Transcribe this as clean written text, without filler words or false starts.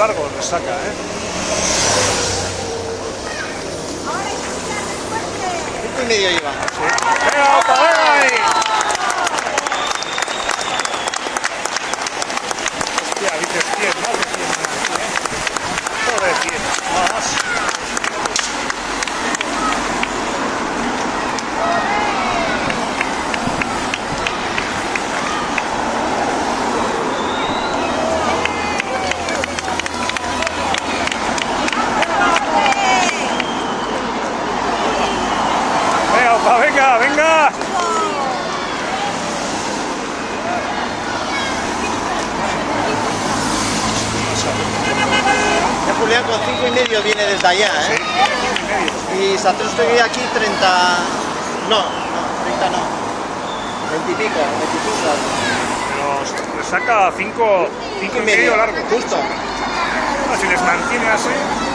largo resaca, ¿eh? 5,5 llevamos. Sí. ¡Venga, opa, venga ahí! Hostia, dices 100, más de 100. Joder, 100, más. Venga, venga. Julián con 5,5 viene desde allá, ¿eh? Sí, Y Satrústegui aquí 30... No, 30 no. 20 y pico, 25. pero resaca 5,5 largo. Justo. Si les mantiene así...